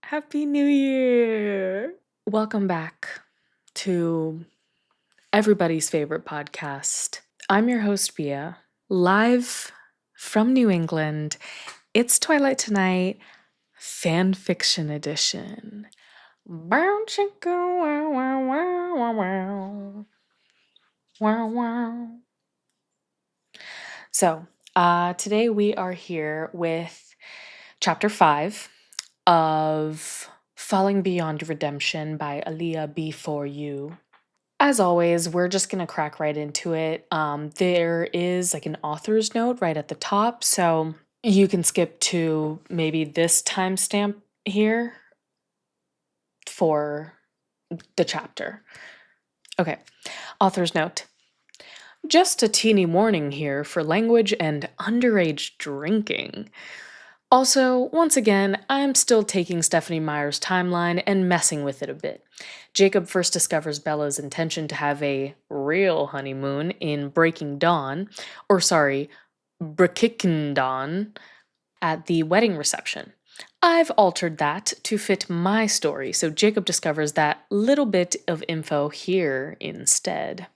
Happy New Year! Welcome back to everybody's favorite podcast. I'm your host, Bia, live from New England. It's Twilight Tonight, fan fiction edition. Bow chicka wow wow wow wow wow. Wow wow. So, today we are here with chapter 5 of Falling Beyond Redemption by Aaliyah Before You. As always, we're just going to crack right into it. There is like an author's note right at the top, so you can skip to maybe this timestamp here for the chapter. Okay, author's note. Just a teeny warning here for language and underage drinking. Also, once again, I'm still taking Stephenie Meyer's timeline and messing with it a bit. Jacob first discovers Bella's intention to have a real honeymoon in Breaking Dawn, Breaking Dawn, at the wedding reception. I've altered that to fit my story, so Jacob discovers that little bit of info here instead.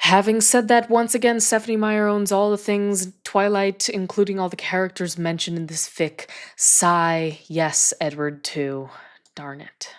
Having said that, once again, Stephenie Meyer owns all the things Twilight, including all the characters mentioned in this fic. Sigh, yes, Edward too. Darn it.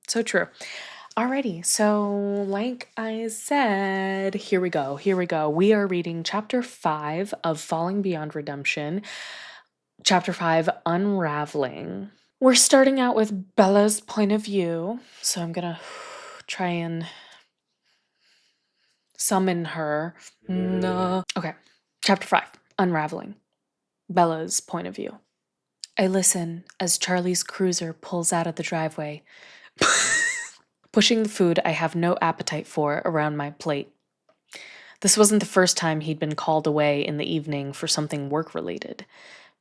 So true. Alrighty, so like I said, here we go. We are reading chapter 5 of Falling Beyond Redemption. Chapter 5, Unraveling. We're starting out with Bella's point of view, so I'm gonna try and summon her. No. Okay. Chapter 5. Unraveling. Bella's point of view. I listen as Charlie's cruiser pulls out of the driveway, pushing the food I have no appetite for around my plate. This wasn't the first time he'd been called away in the evening for something work-related.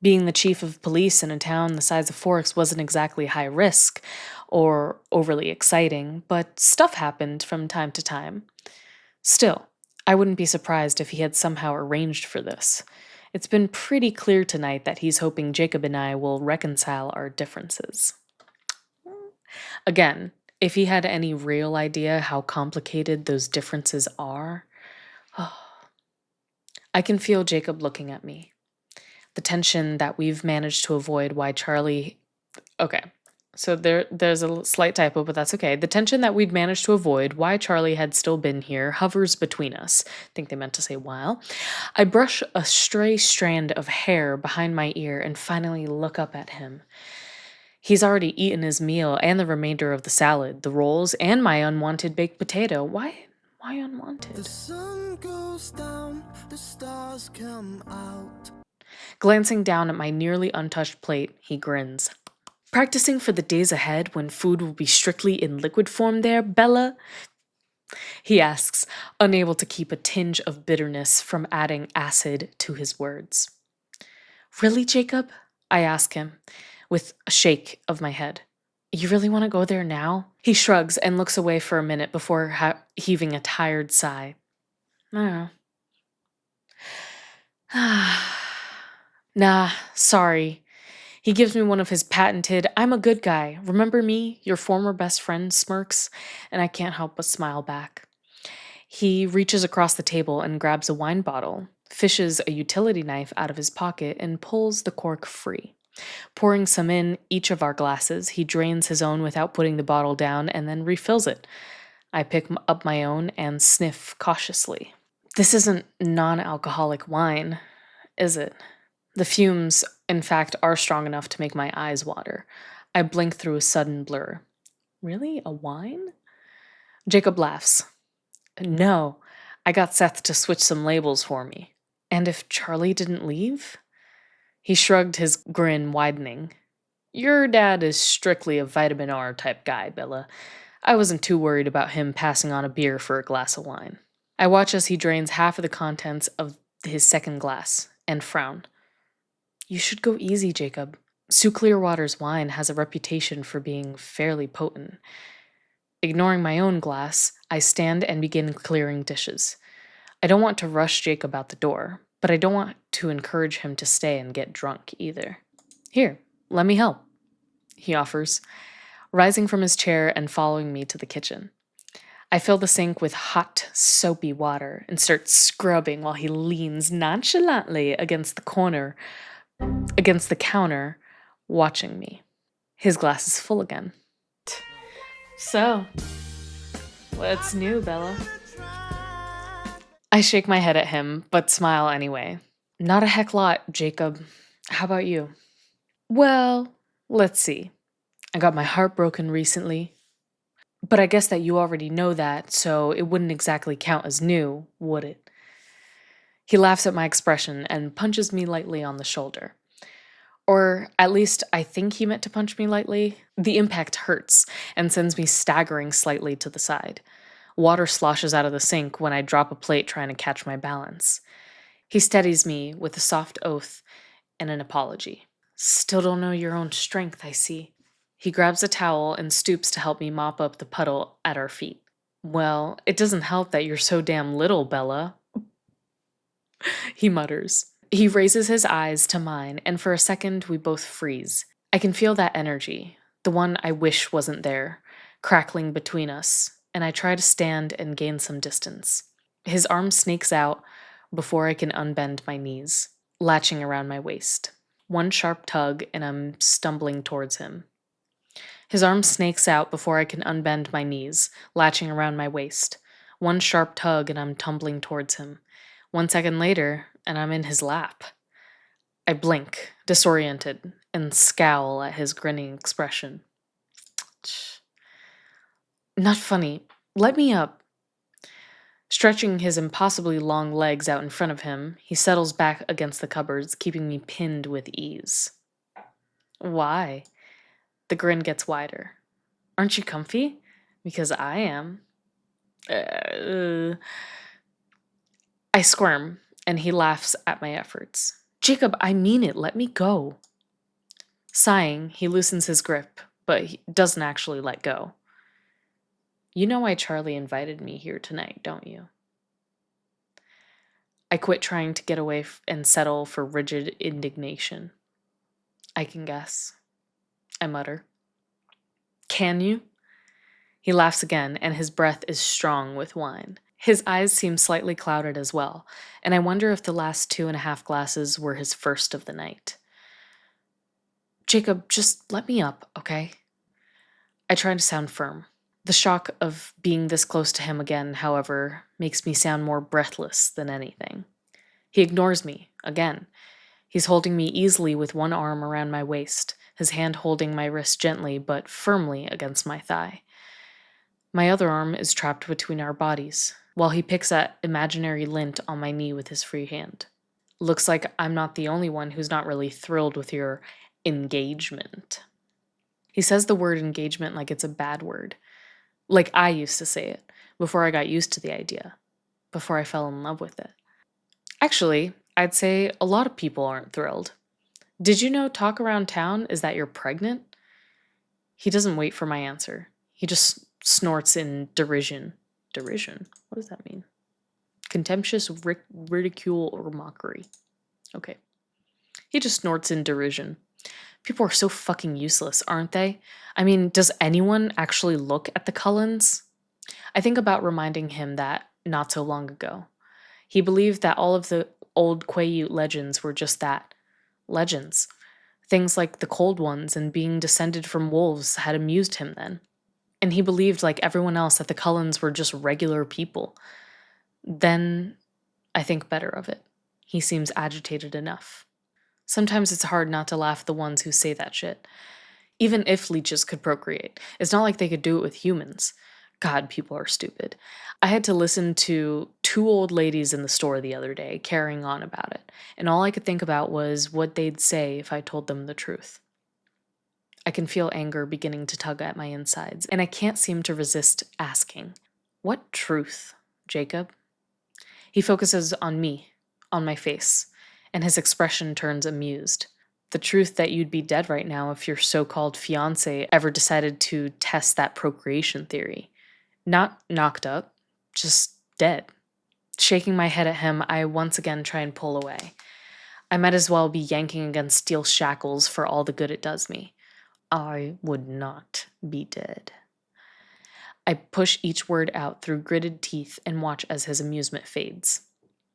Being the chief of police in a town the size of Forks wasn't exactly high risk or overly exciting, but stuff happened from time to time. Still, I wouldn't be surprised if he had somehow arranged for this. It's been pretty clear tonight that he's hoping Jacob and I will reconcile our differences. Again, if he had any real idea how complicated those differences are, I can feel Jacob looking at me. The tension that we've managed to avoid why Charlie... Okay. So there's a slight typo, but that's okay. The tension that we'd managed to avoid, why Charlie had still been here, hovers between us. I think they meant to say while. I brush a stray strand of hair behind my ear and finally look up at him. He's already eaten his meal and the remainder of the salad, the rolls, and my unwanted baked potato. Why unwanted? The sun goes down, the stars come out. Glancing down at my nearly untouched plate, he grins. Practicing for the days ahead when food will be strictly in liquid form there, Bella? He asks, unable to keep a tinge of bitterness from adding acid to his words. Really, Jacob? I ask him, with a shake of my head. You really want to go there now? He shrugs and looks away for a minute before heaving a tired sigh. I don't know. Nah, sorry. He gives me one of his patented, I'm a good guy, remember me, your former best friend smirks, and I can't help but smile back. He reaches across the table and grabs a wine bottle, fishes a utility knife out of his pocket, and pulls the cork free. Pouring some in each of our glasses, he drains his own without putting the bottle down and then refills it. I pick up my own and sniff cautiously. This isn't non-alcoholic wine, is it? The fumes, in fact, are strong enough to make my eyes water. I blink through a sudden blur. Really? A wine? Jacob laughs. No, I got Seth to switch some labels for me. And if Charlie didn't leave? He shrugged, his grin widening. Your dad is strictly a vitamin R type guy, Bella. I wasn't too worried about him passing on a beer for a glass of wine. I watch as he drains half of the contents of his second glass and frown. You should go easy, Jacob. Sue Clearwater's wine has a reputation for being fairly potent. Ignoring my own glass, I stand and begin clearing dishes. I don't want to rush Jacob out the door, but I don't want to encourage him to stay and get drunk either. Here, let me help. he offers, rising from his chair and following me to the kitchen. I fill the sink with hot, soapy water and start scrubbing while he leans nonchalantly against the counter, watching me. His glass is full again. So, what's new, Bella? I shake my head at him, but smile anyway. Not a heck lot, Jacob. How about you? Well, let's see. I got my heart broken recently. But I guess that you already know that, so it wouldn't exactly count as new, would it? He laughs at my expression and punches me lightly on the shoulder. Or at least I think he meant to punch me lightly. The impact hurts and sends me staggering slightly to the side. Water sloshes out of the sink when I drop a plate trying to catch my balance. He steadies me with a soft oath and an apology. Still don't know your own strength, I see. He grabs a towel and stoops to help me mop up the puddle at our feet. Well, it doesn't help that you're so damn little, Bella, he mutters. He raises his eyes to mine, and for a second we both freeze. I can feel that energy, the one I wish wasn't there, crackling between us, and I try to stand and gain some distance. His arm snakes out before I can unbend my knees, latching around my waist. One sharp tug, and I'm stumbling towards him. His arm snakes out before I can unbend my knees, latching around my waist. One sharp tug, and I'm tumbling towards him. 1 second later, and I'm in his lap. I blink, disoriented, and scowl at his grinning expression. Not funny. Let me up. Stretching his impossibly long legs out in front of him, he settles back against the cupboards, keeping me pinned with ease. Why? The grin gets wider. Aren't you comfy? Because I am. I squirm, and he laughs at my efforts. Jacob, I mean it. Let me go. Sighing, he loosens his grip, but he doesn't actually let go. You know why Charlie invited me here tonight, don't you? I quit trying to get away and settle for rigid indignation. I can guess. I mutter. Can you? He laughs again, and his breath is strong with wine. His eyes seem slightly clouded as well, and I wonder if the last 2.5 glasses were his first of the night. Jacob, just let me up, okay? I try to sound firm. The shock of being this close to him again, however, makes me sound more breathless than anything. He ignores me, again. He's holding me easily with one arm around my waist, his hand holding my wrist gently but firmly against my thigh. My other arm is trapped between our bodies, while he picks at imaginary lint on my knee with his free hand. Looks like I'm not the only one who's not really thrilled with your engagement. He says the word engagement like it's a bad word. Like I used to say it, before I got used to the idea, before I fell in love with it. Actually, I'd say a lot of people aren't thrilled. Did you know talk around town is that you're pregnant? He doesn't wait for my answer. He just snorts in derision. Derision? What does that mean? Contemptuous ridicule or mockery. Okay. He just snorts in derision. People are so fucking useless, aren't they? I mean, does anyone actually look at the Cullens? I think about reminding him that not so long ago. He believed that all of the old Quaalude legends were just that. Legends. Things like the Cold Ones and being descended from wolves had amused him then. And he believed, like everyone else, that the Cullens were just regular people. Then I think better of it. He seems agitated enough. Sometimes it's hard not to laugh at the ones who say that shit. Even if leeches could procreate, it's not like they could do it with humans. God, people are stupid. I had to listen to 2 old ladies in the store the other day carrying on about it, and all I could think about was what they'd say if I told them the truth. I can feel anger beginning to tug at my insides, and I can't seem to resist asking, "What truth, Jacob?" He focuses on me, on my face, and his expression turns amused. The truth that you'd be dead right now if your so-called fiancé ever decided to test that procreation theory. Not knocked up, just dead. Shaking my head at him, I once again try and pull away. I might as well be yanking against steel shackles for all the good it does me. I would not be dead. I push each word out through gritted teeth and watch as his amusement fades.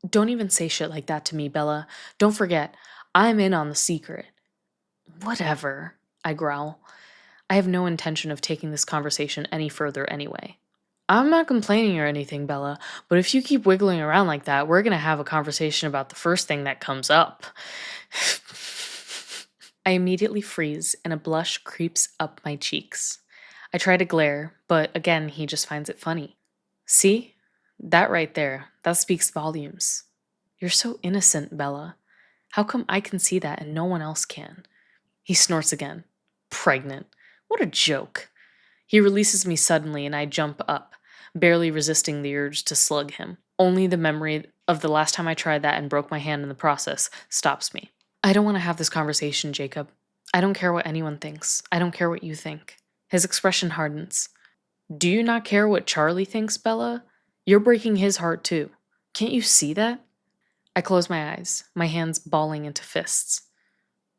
Don't even say shit like that to me, Bella. Don't forget, I'm in on the secret. Whatever, I growl. I have no intention of taking this conversation any further anyway. I'm not complaining or anything, Bella, but if you keep wiggling around like that, we're gonna have a conversation about the first thing that comes up. I immediately freeze and a blush creeps up my cheeks. I try to glare, but again, he just finds it funny. See? That right there, that speaks volumes. You're so innocent, Bella. How come I can see that and no one else can? He snorts again. Pregnant. What a joke. He releases me suddenly and I jump up, barely resisting the urge to slug him. Only the memory of the last time I tried that and broke my hand in the process stops me. I don't want to have this conversation, Jacob. I don't care what anyone thinks. I don't care what you think. His expression hardens. Do you not care what Charlie thinks, Bella? You're breaking his heart too. Can't you see that? I close my eyes, my hands balling into fists.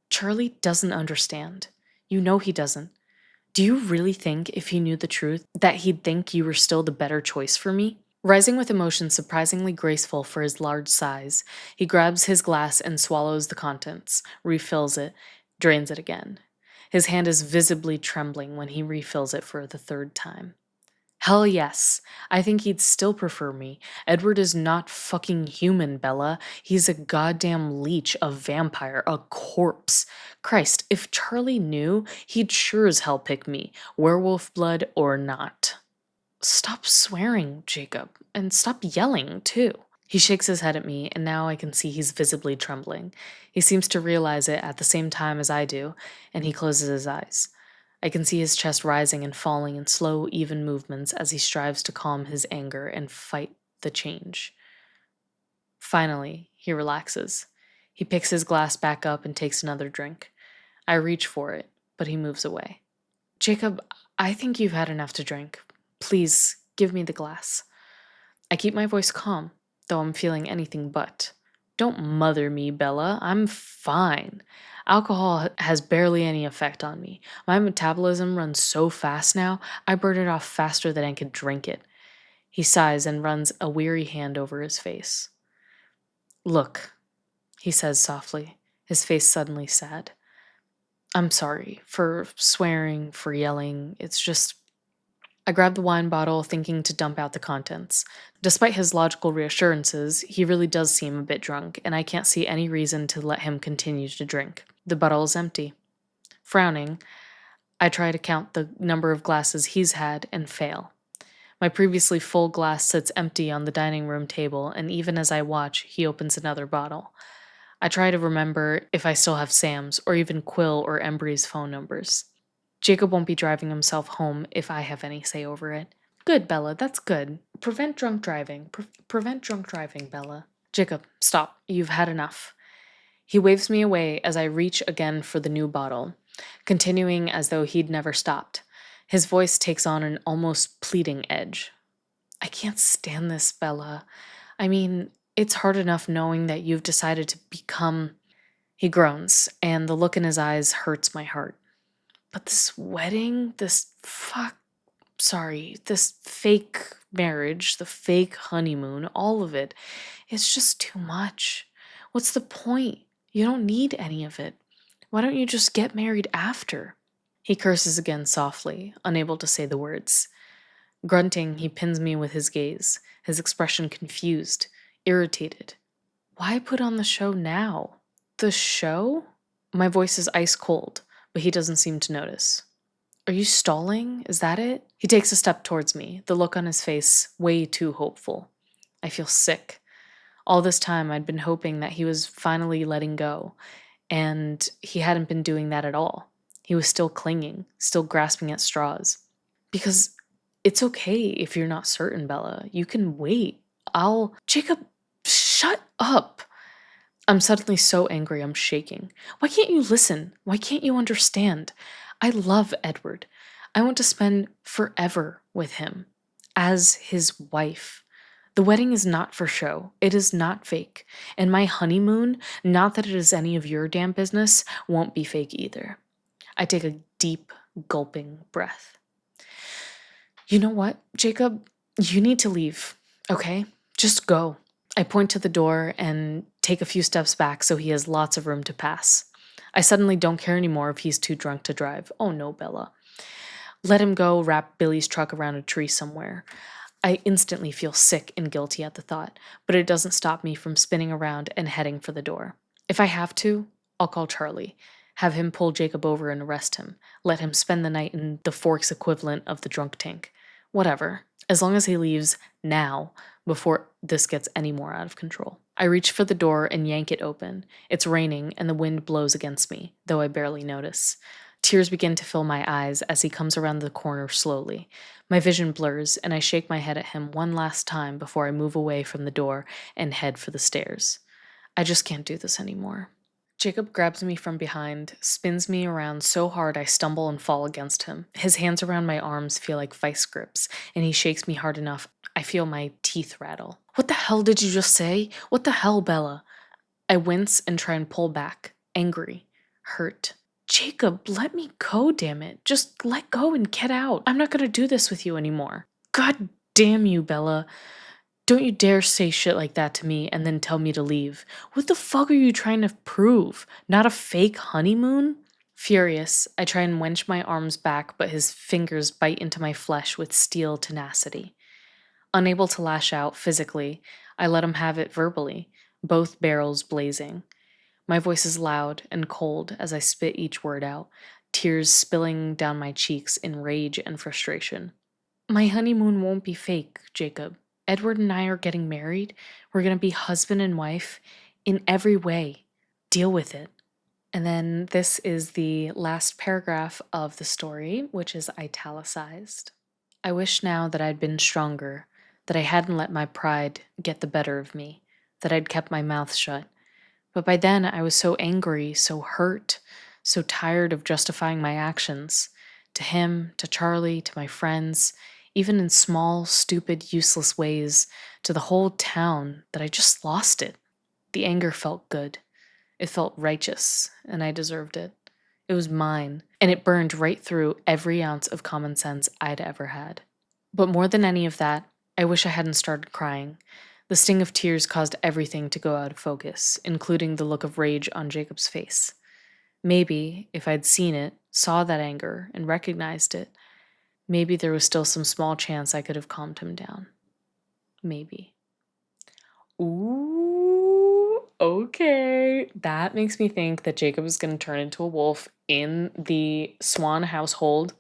Charlie doesn't understand. You know he doesn't. Do you really think, if he knew the truth, that he'd think you were still the better choice for me? Rising with emotion surprisingly graceful for his large size, he grabs his glass and swallows the contents, refills it, drains it again. His hand is visibly trembling when he refills it for the third time. Hell yes, I think he'd still prefer me. Edward is not fucking human, Bella. He's a goddamn leech, a vampire, a corpse. Christ, if Charlie knew, he'd sure as hell pick me, werewolf blood or not. Stop swearing, Jacob, and stop yelling, too. He shakes his head at me, and now I can see he's visibly trembling. He seems to realize it at the same time as I do, and he closes his eyes. I can see his chest rising and falling in slow, even movements as he strives to calm his anger and fight the change. Finally, he relaxes. He picks his glass back up and takes another drink. I reach for it, but he moves away. Jacob, I think you've had enough to drink. Please, give me the glass. I keep my voice calm, though I'm feeling anything but. Don't mother me, Bella. I'm fine. Alcohol has barely any effect on me. My metabolism runs so fast now, I burn it off faster than I could drink it. He sighs and runs a weary hand over his face. Look, he says softly, his face suddenly sad. I'm sorry for swearing, for yelling. It's just I grabbed the wine bottle, thinking to dump out the contents. Despite his logical reassurances, he really does seem a bit drunk, and I can't see any reason to let him continue to drink. The bottle is empty. Frowning, I try to count the number of glasses he's had and fail. My previously full glass sits empty on the dining room table, and even as I watch, he opens another bottle. I try to remember if I still have Sam's, or even Quill or Embry's phone numbers. Jacob won't be driving himself home if I have any say over it. Good, Bella, that's good. Prevent drunk driving. Prevent drunk driving, Bella. Jacob, stop. You've had enough. He waves me away as I reach again for the new bottle, continuing as though he'd never stopped. His voice takes on an almost pleading edge. I can't stand this, Bella. I mean, it's hard enough knowing that you've decided to become... He groans, and the look in his eyes hurts my heart. But this wedding, this fake marriage, the fake honeymoon, all of it, it's just too much. What's the point? You don't need any of it. Why don't you just get married after? He curses again softly, unable to say the words. Grunting, he pins me with his gaze, his expression confused, irritated. Why put on the show now? The show? My voice is ice cold, but he doesn't seem to notice. Are you stalling? Is that it? He takes a step towards me, the look on his face way too hopeful. I feel sick. All this time I'd been hoping that he was finally letting go, and he hadn't been doing that at all. He was still clinging, still grasping at straws. Because it's okay if you're not certain, Bella. You can wait. Jacob, shut up! I'm suddenly so angry I'm shaking. Why can't you listen? Why can't you understand? I love Edward. I want to spend forever with him, as his wife. The wedding is not for show. It is not fake. And my honeymoon, not that it is any of your damn business, won't be fake either. I take a deep, gulping breath. You know what, Jacob? You need to leave, okay? Just go. I point to the door and take a few steps back so he has lots of room to pass. I suddenly don't care anymore if he's too drunk to drive. Oh no, Bella. Let him go wrap Billy's truck around a tree somewhere. I instantly feel sick and guilty at the thought, but it doesn't stop me from spinning around and heading for the door. If I have to, I'll call Charlie, have him pull Jacob over and arrest him, let him spend the night in the Forks equivalent of the drunk tank. Whatever, as long as he leaves now, before this gets any more out of control. I reach for the door and yank it open. It's raining and the wind blows against me, though I barely notice. Tears begin to fill my eyes as he comes around the corner slowly. My vision blurs, and I shake my head at him one last time before I move away from the door and head for the stairs. I just can't do this anymore. Jacob grabs me from behind, spins me around so hard I stumble and fall against him. His hands around my arms feel like vice grips, and he shakes me hard enough I feel my teeth rattle. What the hell did you just say? What the hell, Bella? I wince and try and pull back, angry, hurt. Jacob, let me go, damn it. Just let go and get out. I'm not gonna do this with you anymore. God damn you, Bella. Don't you dare say shit like that to me and then tell me to leave. What the fuck are you trying to prove? Not a fake honeymoon? Furious, I try and wench my arms back, but his fingers bite into my flesh with steel tenacity. Unable to lash out physically, I let him have it verbally, both barrels blazing. My voice is loud and cold as I spit each word out, tears spilling down my cheeks in rage and frustration. My honeymoon won't be fake, Jacob. Edward and I are getting married. We're going to be husband and wife in every way. Deal with it. And then this is the last paragraph of the story, which is italicized. I wish now that I'd been stronger, that I hadn't let my pride get the better of me, that I'd kept my mouth shut. But by then I was so angry, so hurt, so tired of justifying my actions. To him, to Charlie, to my friends, even in small, stupid, useless ways, to the whole town, that I just lost it. The anger felt good. It felt righteous, and I deserved it. It was mine, and it burned right through every ounce of common sense I'd ever had. But more than any of that, I wish I hadn't started crying. The sting of tears caused everything to go out of focus, including the look of rage on Jacob's face. Maybe, if I'd seen it, saw that anger, and recognized it, maybe there was still some small chance I could have calmed him down. Maybe. Ooh, okay. That makes me think that Jacob is going to turn into a wolf in the Swan household.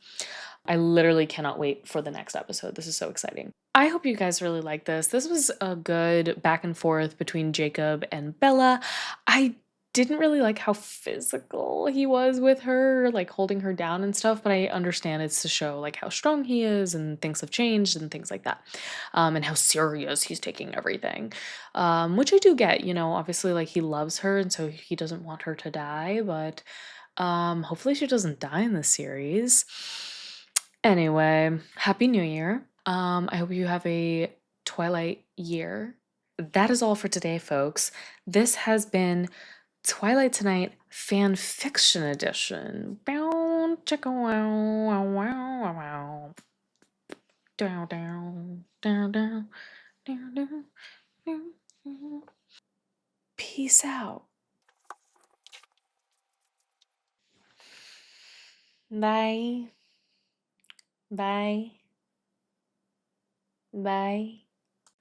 I literally cannot wait for the next episode. This is so exciting. I hope you guys really like this. This was a good back and forth between Jacob and Bella. I didn't really like how physical he was with her, like holding her down and stuff, but I understand it's to show like how strong he is and things have changed and things like that. And how serious he's taking everything. Which I do get, obviously like he loves her and so he doesn't want her to die, but hopefully she doesn't die in this series. Anyway, Happy New Year. I hope you have a Twilight year. That is all for today, folks. This has been Twilight Tonight Fan Fiction Edition. Bow, chicka, wow, wow, wow, wow, wow. Down, down, down, down, down, down, down, down. Peace out. Bye. Bye. Bye.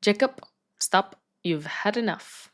Jacob, stop. You've had enough.